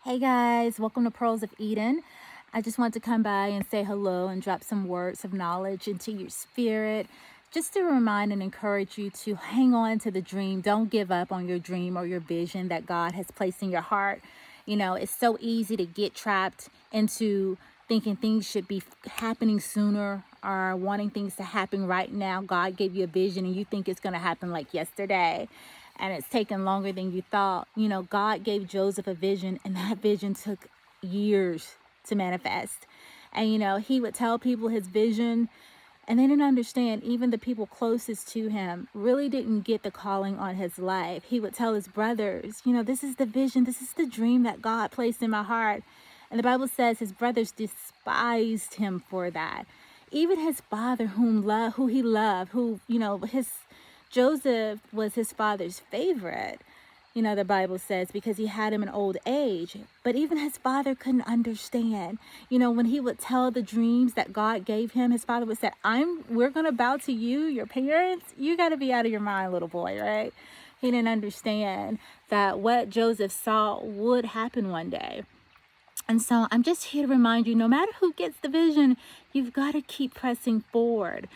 Hey guys, welcome to Pearls of Eden. I just want to come by and say hello and drop some words of knowledge into your spirit, just to remind and encourage you to hang on to the dream. Don't give up on your dream or your vision that God has placed in your heart. You know, it's so easy to get trapped into thinking things should be happening sooner or wanting things to happen right now. God gave you a vision and you think it's going to happen like yesterday, and it's taken longer than you thought. You know, God gave Joseph a vision, and that vision took years to manifest. And, you know, he would tell people his vision, and they didn't understand. Even the people closest to him really didn't get the calling on his life. He would tell his brothers, you know, this is the vision, this is the dream that God placed in my heart. And the Bible says his brothers despised him for that. Even his father, who he loved, who, you know, his Joseph was his father's favorite, you know, the Bible says, because he had him in old age. But even his father couldn't understand. You know, when he would tell the dreams that God gave him, his father would say, we're going to bow to you, your parents. You got to be out of your mind, little boy, right? He didn't understand that what Joseph saw would happen one day. And so I'm just here to remind you, no matter who gets the vision, you've got to keep pressing forward.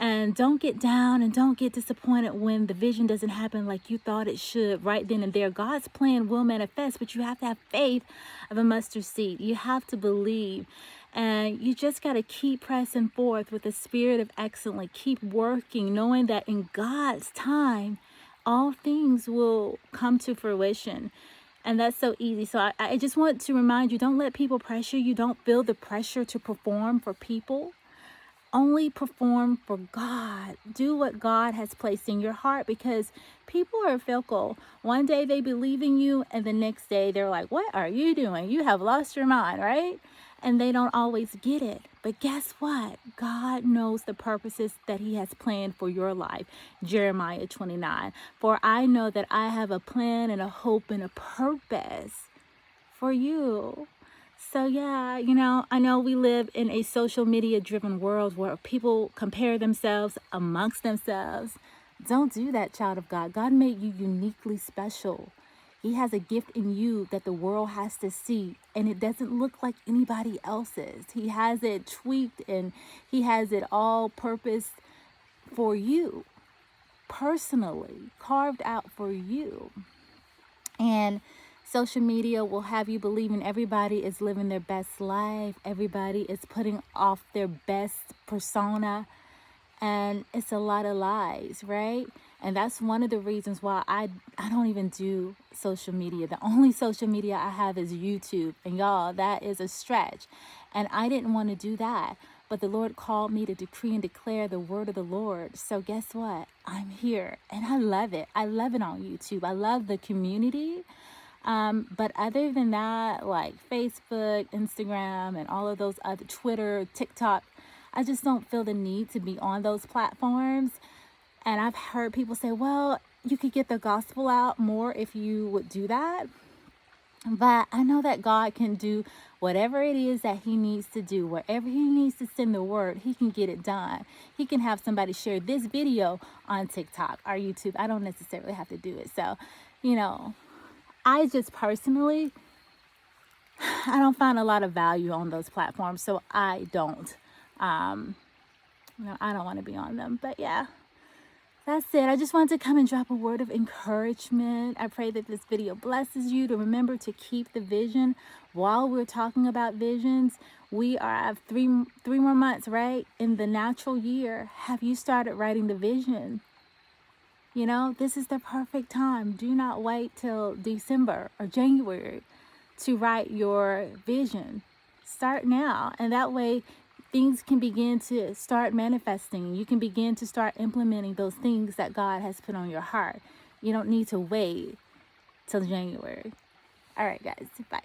And don't get down and don't get disappointed when the vision doesn't happen like you thought it should right then and there. God's plan will manifest, but you have to have faith of a mustard seed. You have to believe. And you just got to keep pressing forth with a spirit of excellence. Keep working, knowing that in God's time, all things will come to fruition. And that's so easy. So I just want to remind you, don't let people pressure you. Don't feel the pressure to perform for people. Only perform for God. Do what God has placed in your heart, because people are fickle. One day they believe in you, and the next day they're like, what are you doing? You have lost your mind, right? And they don't always get it. But guess what? God knows the purposes that he has planned for your life. Jeremiah 29. For I know that I have a plan and a hope and a purpose for you. So yeah, you know, I know we live in a social media driven world where people compare themselves amongst themselves. Don't do that, child of God. God made you uniquely special. He has a gift in you that the world has to see, and it doesn't look like anybody else's. He has it tweaked, and he has it all purposed for you, personally, carved out for you. And social media will have you believing everybody is living their best life. Everybody is putting off their best persona. And it's a lot of lies, right? And that's one of the reasons why I don't even do social media. The only social media I have is YouTube. And y'all, that is a stretch. And I didn't want to do that. But the Lord called me to decree and declare the word of the Lord. So guess what? I'm here and I love it. I love it on YouTube. I love the community. But other than that, like Facebook, Instagram, and all of those other, Twitter, TikTok, I just don't feel the need to be on those platforms. And I've heard people say, well, you could get the gospel out more if you would do that. But I know that God can do whatever it is that he needs to do. Wherever he needs to send the word, he can get it done. He can have somebody share this video on TikTok or YouTube. I don't necessarily have to do it. So, you know, I just personally, I don't find a lot of value on those platforms. So I don't, I don't want to be on them. But yeah. That's it. I just wanted to come and drop a word of encouragement. I pray that this video blesses you to remember to keep the vision. While we're talking about visions, we have three more months, right? In the natural year. Have you started writing the vision? You know, this is the perfect time. Do not wait till December or January to write your vision. Start now. And that way, things can begin to start manifesting. You can begin to start implementing those things that God has put on your heart. You don't need to wait till January. All right, guys. Bye.